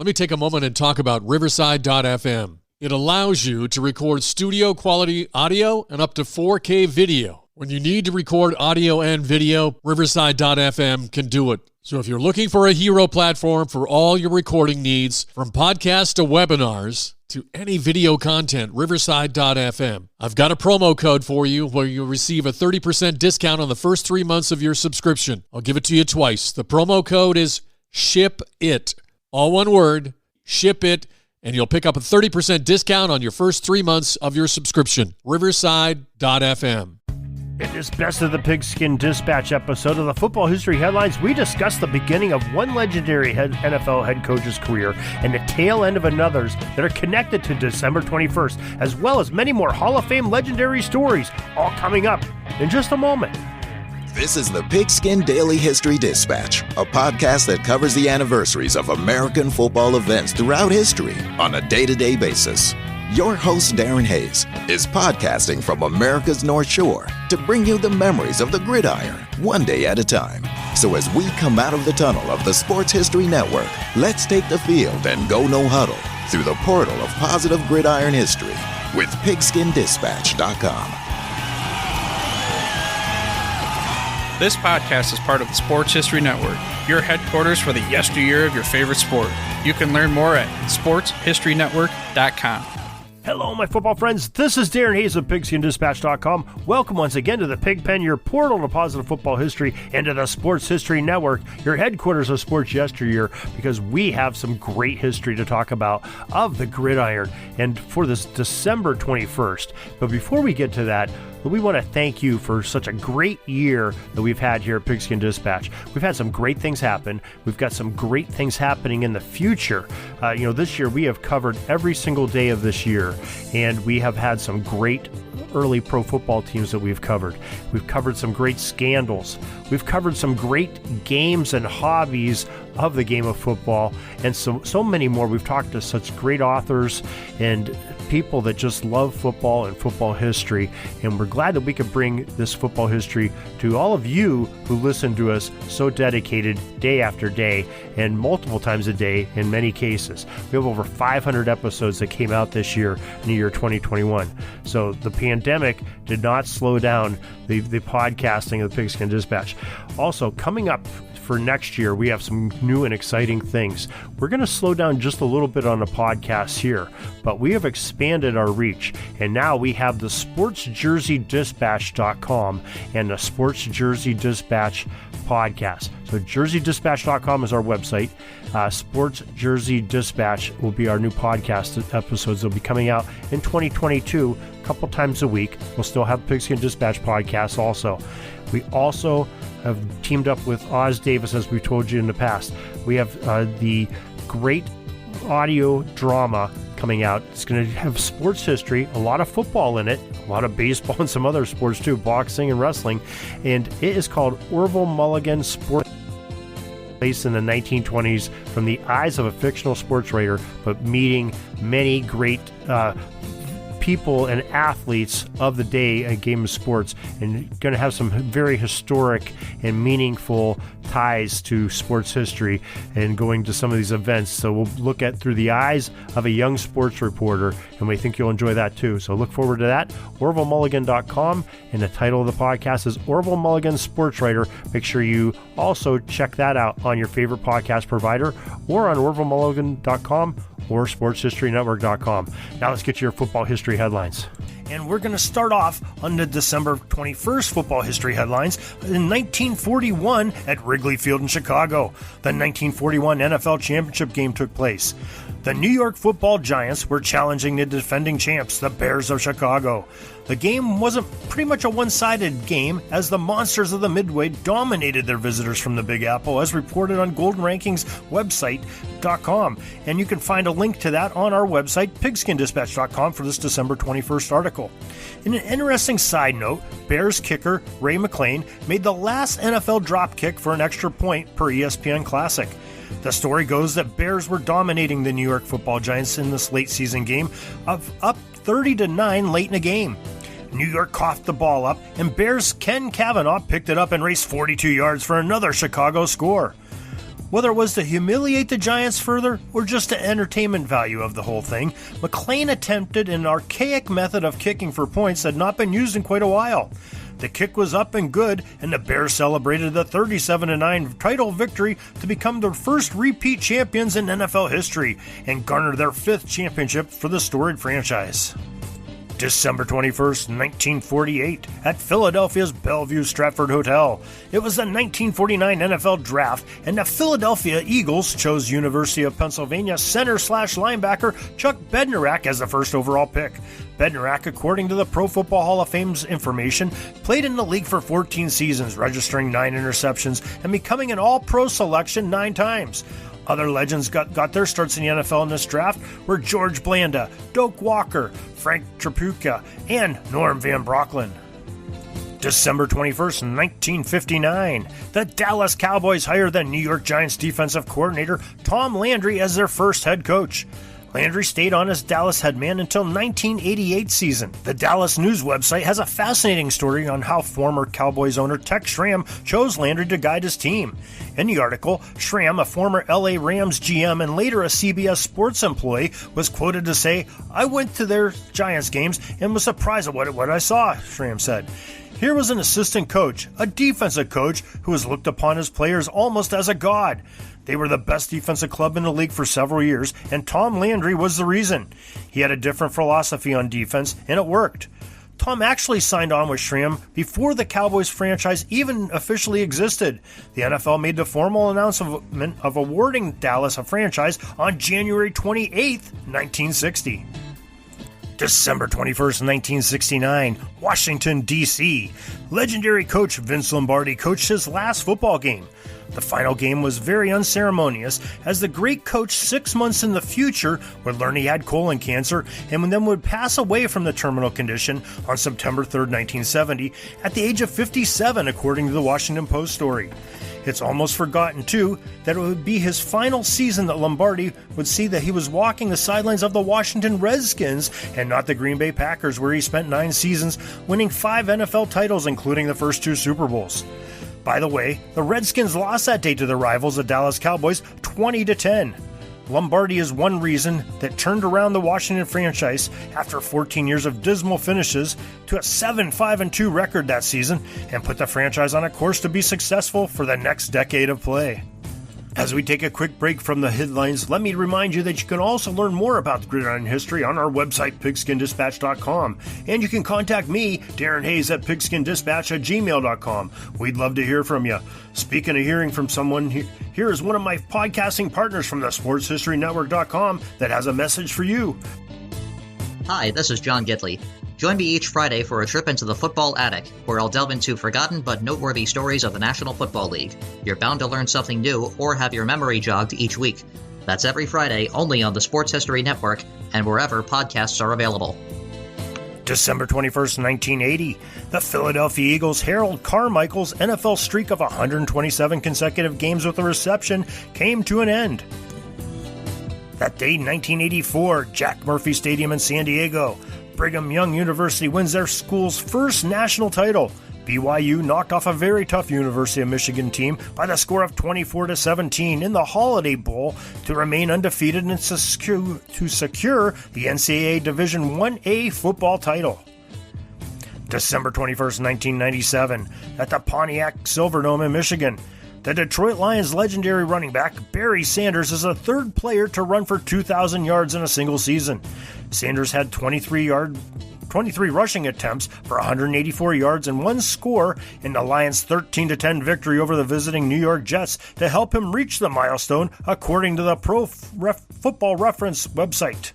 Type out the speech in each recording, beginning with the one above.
Let me take a moment and talk about Riverside.fm. It allows you to record studio quality audio and up to 4K video. When you need to record audio and video, Riverside.fm can do it. So if you're looking for a hero platform for all your recording needs, from podcasts to webinars to any video content, Riverside.fm. I've got a promo code for you where you'll receive a 30% discount on the first 3 months of your subscription. I'll give it to you twice. The promo code is SHIPIT. All one word, SHIPIT, and you'll pick up a 30% discount on your first 3 months of your subscription. Riverside.fm. In this Best of the Pigskin Dispatch episode of the Football History Headlines, we discuss the beginning of one legendary NFL head coach's career and the tail end of another's that are connected to December 21st, as well as many more Hall of Fame legendary stories, all coming up in just a moment. This is the Pigskin Daily History Dispatch, a podcast that covers the anniversaries of American football events throughout history on a day-to-day basis. Your host, Darren Hayes, is podcasting from America's North Shore to bring you the memories of the gridiron, one day at a time. So as we come out of the tunnel of the Sports History Network, let's take the field and go no huddle through the portal of positive gridiron history with PigskinDispatch.com. This podcast is part of the Sports History Network, your headquarters for the yesteryear of your favorite sport. You can learn more at sportshistorynetwork.com. Hello, my football friends. This is Darren Hayes of PigskinDispatch.com. Welcome once again to the Pigpen, your portal to positive football history, and to the Sports History Network, your headquarters of sports yesteryear, because we have some great history to talk about of the gridiron, and for this December 21st. But before we get to that, we want to thank you for such a great year that we've had here at Pigskin Dispatch. We've had some great things happen. We've got some great things happening in the future. This year we have covered every single day of this year, and we have had some great early pro football teams that we've covered. We've covered some great scandals. We've covered some great games and hobbies of the game of football, and so many more. We've talked to such great authors and people that just love football and football history, and we're glad that we could bring this football history to all of you who listen to us so dedicated day after day and multiple times a day in many cases. We have over 500 episodes that came out this year in the year 2021. So the pandemic did not slow down the podcasting of the Pigskin Dispatch. Also, coming up for next year, we have some new and exciting things. We're going to slow down just a little bit on the podcast here, but we have expanded our reach, and now we have the SportsJerseyDispatch.com and the Sports Jersey Dispatch podcast. So JerseyDispatch.com is our website. Sports Jersey Dispatch will be our new podcast episodes. They'll be coming out in 2022, a couple times a week. We'll still have Pigskin Dispatch podcasts also. We also have teamed up with Oz Davis, as we told you in the past. We have the great audio drama coming out. It's going to have sports history, a lot of football in it, a lot of baseball and some other sports too, boxing and wrestling. And it is called Orville Mulligan Sports, placed in the 1920s from the eyes of a fictional sports writer, but meeting many great people and athletes of the day in game of sports, and going to have some very historic and meaningful ties to sports history and going to some of these events. So we'll look at through the eyes of a young sports reporter, and we think you'll enjoy that too. So look forward to that. OrvilleMulligan.com, and the title of the podcast is Orville Mulligan Sports Writer. Make sure you also check that out on your favorite podcast provider or on OrvilleMulligan.com or SportsHistoryNetwork.com. Now let's get to your football history headlines. And we're going to start off on the December 21st football history headlines. In 1941 at Wrigley Field in Chicago, the 1941 NFL Championship game took place. The New York Football Giants were challenging the defending champs, the Bears of Chicago. The game wasn't pretty much a one-sided game, as the Monsters of the Midway dominated their visitors from the Big Apple, as reported on Golden Rankings website.com. And you can find a link to that on our website, PigskinDispatch.com, for this December 21st article. In an interesting side note, Bears kicker Ray McClain made the last NFL drop kick for an extra point per ESPN Classic. The story goes that Bears were dominating the New York Football Giants in this late season game, of up 30-9 late in the game. New York coughed the ball up, and Bears' Ken Cavanaugh picked it up and raced 42 yards for another Chicago score. Whether it was to humiliate the Giants further or just the entertainment value of the whole thing, McLean attempted an archaic method of kicking for points that had not been used in quite a while. The kick was up and good, and the Bears celebrated the 37-9 title victory to become the first repeat champions in NFL history and garner their 5th championship for the storied franchise. December 21st, 1948, at Philadelphia's Bellevue Stratford Hotel. It was the 1949 NFL Draft, and the Philadelphia Eagles chose University of Pennsylvania center/linebacker Chuck Bednarak as the first overall pick. Bednarak, according to the Pro Football Hall of Fame's information, played in the league for 14 seasons, registering 9 interceptions and becoming an All-Pro selection 9 times. Other legends got their starts in the NFL in this draft were George Blanda, Doak Walker, Frank Tripucka, and Norm Van Brocklin. December 21st, 1959, the Dallas Cowboys hired the New York Giants defensive coordinator Tom Landry as their first head coach. Landry stayed on as Dallas headman until 1988 season. The Dallas News website has a fascinating story on how former Cowboys owner Tex Schramm chose Landry to guide his team. In the article, Schramm, a former LA Rams GM and later a CBS Sports employee, was quoted to say, "I went to their Giants games and was surprised at what I saw," Schramm said. Here was an assistant coach, a defensive coach, who was looked upon as players almost as a god. They were the best defensive club in the league for several years, and Tom Landry was the reason. He had a different philosophy on defense, and it worked. Tom actually signed on with Schramm before the Cowboys franchise even officially existed. The NFL made the formal announcement of awarding Dallas a franchise on January 28, 1960. December 21st, 1969, Washington, D.C. Legendary coach Vince Lombardi coached his last football game. The final game was very unceremonious, as the great coach 6 months in the future would learn he had colon cancer and then would pass away from the terminal condition on September 3rd, 1970, at the age of 57, according to the Washington Post story. It's almost forgotten, too, that it would be his final season that Lombardi would see that he was walking the sidelines of the Washington Redskins and not the Green Bay Packers, where he spent 9 seasons, winning 5 NFL titles, including the first 2 Super Bowls. By the way, the Redskins lost that day to their rivals, the Dallas Cowboys, 20-10. Lombardi is one reason that turned around the Washington franchise after 14 years of dismal finishes to a 7-5-2 record that season and put the franchise on a course to be successful for the next decade of play. As we take a quick break from the headlines, let me remind you that you can also learn more about Gridiron history on our website, pigskindispatch.com. And you can contact me, Darren Hayes, at pigskindispatch@gmail.com. We'd love to hear from you. Speaking of hearing from someone, here is one of my podcasting partners from the sportshistorynetwork.com that has a message for you. Hi, this is John Gidley. Join me each Friday for a trip into the football attic, where I'll delve into forgotten but noteworthy stories of the National Football League. You're bound to learn something new or have your memory jogged each week. That's every Friday, only on the Sports History Network and wherever podcasts are available. December 21st, 1980, the Philadelphia Eagles' Harold Carmichael's NFL streak of 127 consecutive games with a reception came to an end. That day, 1984, Jack Murphy Stadium in San Diego, Brigham Young University wins their school's first national title. BYU knocked off a very tough University of Michigan team by the score of 24-17 in the Holiday Bowl to remain undefeated and to secure the NCAA Division I-A football title. December 21st, 1997, at the Pontiac Silverdome in Michigan, the Detroit Lions legendary running back Barry Sanders is the 3rd player to run for 2,000 yards in a single season. Sanders had 23 rushing attempts for 184 yards and 1 score in the Lions' 13-10 victory over the visiting New York Jets to help him reach the milestone, according to the Pro Football Reference website.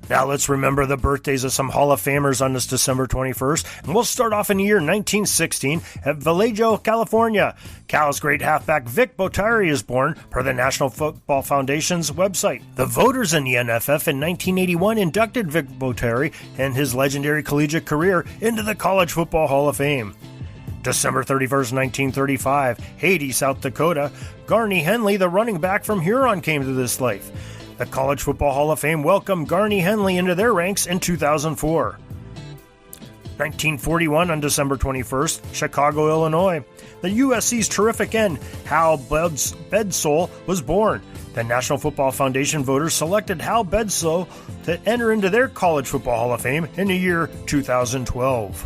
Now let's remember the birthdays of some Hall of Famers on this December 21st, and we'll start off in the year 1916 at Vallejo, California. Cal's great halfback Vic Beautiery is born, per the National Football Foundation's website. The voters in the NFF in 1981 inducted Vic Beautiery and his legendary collegiate career into the College Football Hall of Fame. December 31st, 1935, Haiti, South Dakota, Garney Henley, the running back from Huron, came to this life. The College Football Hall of Fame welcomed Garney Henley into their ranks in 2004. 1941, on December 21st, Chicago, Illinois. the USC's terrific end, Hal Bedsole, was born. The National Football Foundation voters selected Hal Bedsole to enter into their College Football Hall of Fame in the year 2012.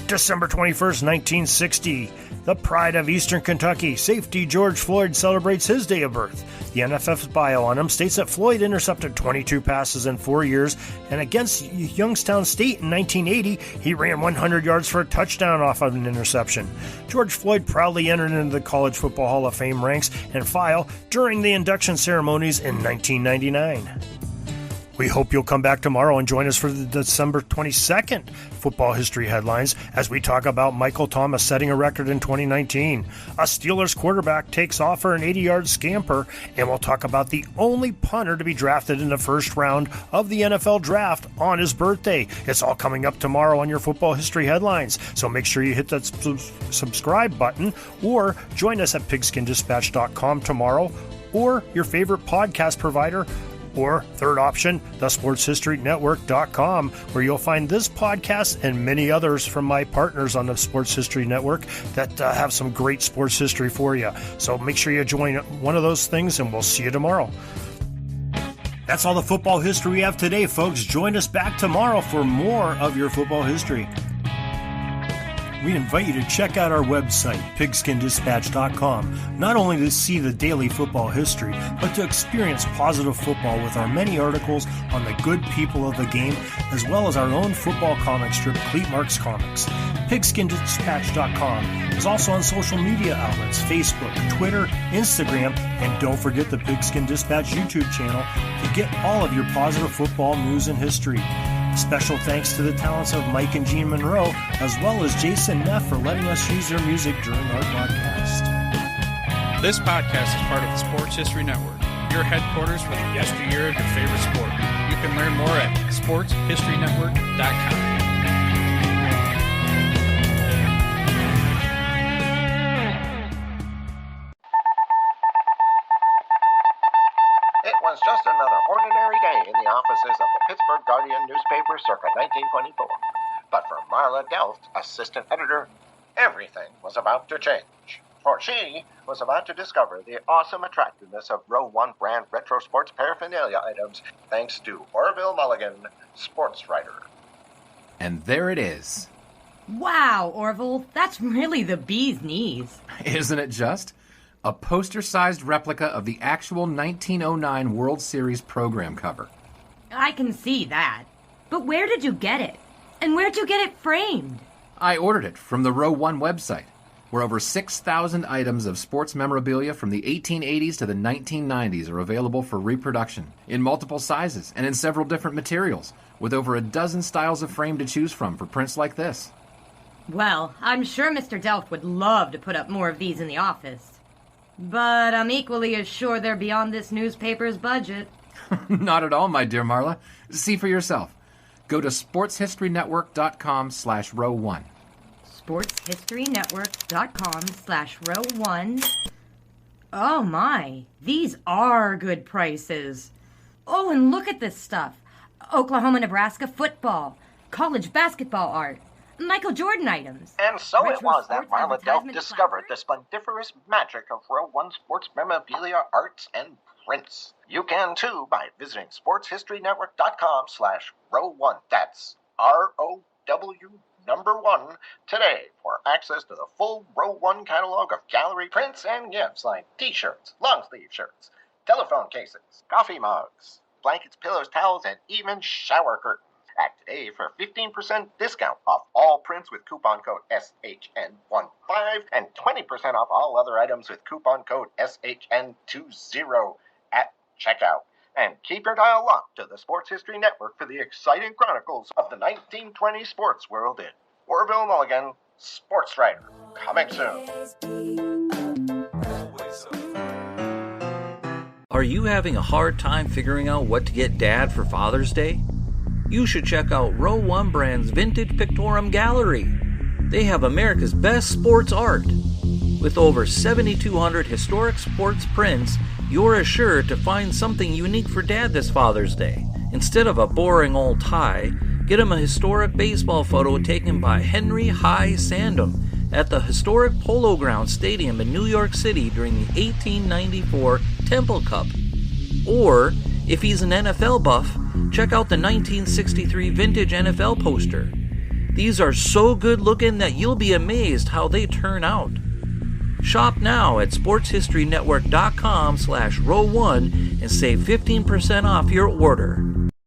December 21st, 1960. The pride of Eastern Kentucky, safety George Floyd celebrates his day of birth. The NFF's bio on him states that Floyd intercepted 22 passes in 4 years, and against Youngstown State in 1980, he ran 100 yards for a touchdown off of an interception. George Floyd proudly entered into the College Football Hall of Fame ranks and file during the induction ceremonies in 1999. We hope you'll come back tomorrow and join us for the December 22nd Football History Headlines as we talk about Michael Thomas setting a record in 2019. A Steelers quarterback takes off for an 80-yard scamper, and we'll talk about the only punter to be drafted in the first round of the NFL Draft on his birthday. It's all coming up tomorrow on your Football History Headlines, so make sure you hit that subscribe button or join us at pigskindispatch.com tomorrow or your favorite podcast provider, or third option, thesportshistorynetwork.com, where you'll find this podcast and many others from my partners on the Sports History Network that have some great sports history for you. So make sure you join one of those things, and we'll see you tomorrow. That's all the football history we have today, folks. Join us back tomorrow for more of your football history. We invite you to check out our website, pigskindispatch.com, not only to see the daily football history, but to experience positive football with our many articles on the good people of the game, as well as our own football comic strip, Cleat Marks Comics. Pigskindispatch.com is also on social media outlets, Facebook, Twitter, Instagram, and don't forget the Pigskin Dispatch YouTube channel to get all of your positive football news and history. Special thanks to the talents of Mike and Gene Monroe, as well as Jason Neff for letting us use their music during our podcast. This podcast is part of the Sports History Network, your headquarters for the yesteryear of your favorite sport. You can learn more at sportshistorynetwork.com. It was just another ordinary day in the offices of the Pittsburgh Guardian newspaper circa 1924. But for Marla Delft, assistant editor, everything was about to change. For she was about to discover the awesome attractiveness of Row 1 brand retro sports paraphernalia items thanks to Orville Mulligan, sports writer. And there it is. Wow, Orville, that's really the bee's knees. Isn't it just? A poster-sized replica of the actual 1909 World Series program cover. I can see that. But where did you get it? And where'd you get it framed? I ordered it from the Row 1 website, where over 6,000 items of sports memorabilia from the 1880s to the 1990s are available for reproduction, in multiple sizes and in several different materials, with over a dozen styles of frame to choose from for prints like this. Well, I'm sure Mr. Delft would love to put up more of these in the office. But I'm equally as sure they're beyond this newspaper's budget. Not at all, my dear Marla. See for yourself. Go to sportshistorynetwork.com/row1. sportshistorynetwork.com/row1. Oh my, these are good prices. Oh, and look at this stuff. Oklahoma-Nebraska football, college basketball art, Michael Jordan items. And so retro it was that sports Marla Delft advertisement discovered the flowers. splendiferous magic of Row 1 sports memorabilia, arts, and prints. You can too by visiting sportshistorynetwork.com/row1. That's ROW1 today for access to the full Row 1 catalog of gallery prints and gifts like t-shirts, long-sleeve shirts, telephone cases, coffee mugs, blankets, pillows, towels, and even shower curtains. Act today for 15% discount off all prints with coupon code SHN15 and 20% off all other items with coupon code SHN20 at checkout. And keep your dial locked to the Sports History Network for the exciting chronicles of the 1920 sports world in Orville Mulligan, sports writer. Coming soon. Are you having a hard time figuring out what to get Dad for Father's Day? You should check out Row 1 Brand's Vintage Pictorum Gallery. They have America's best sports art. With over 7,200 historic sports prints, you're assured to find something unique for Dad this Father's Day. Instead of a boring old tie, get him a historic baseball photo taken by Henry High Sandom. at the historic Polo Grounds Stadium in New York City during the 1894 Temple Cup. Or, if he's an NFL buff, check out the 1963 vintage NFL poster. These are so good looking that you'll be amazed how they turn out. Shop now at sportshistorynetwork.com/row1 and save 15% off your order.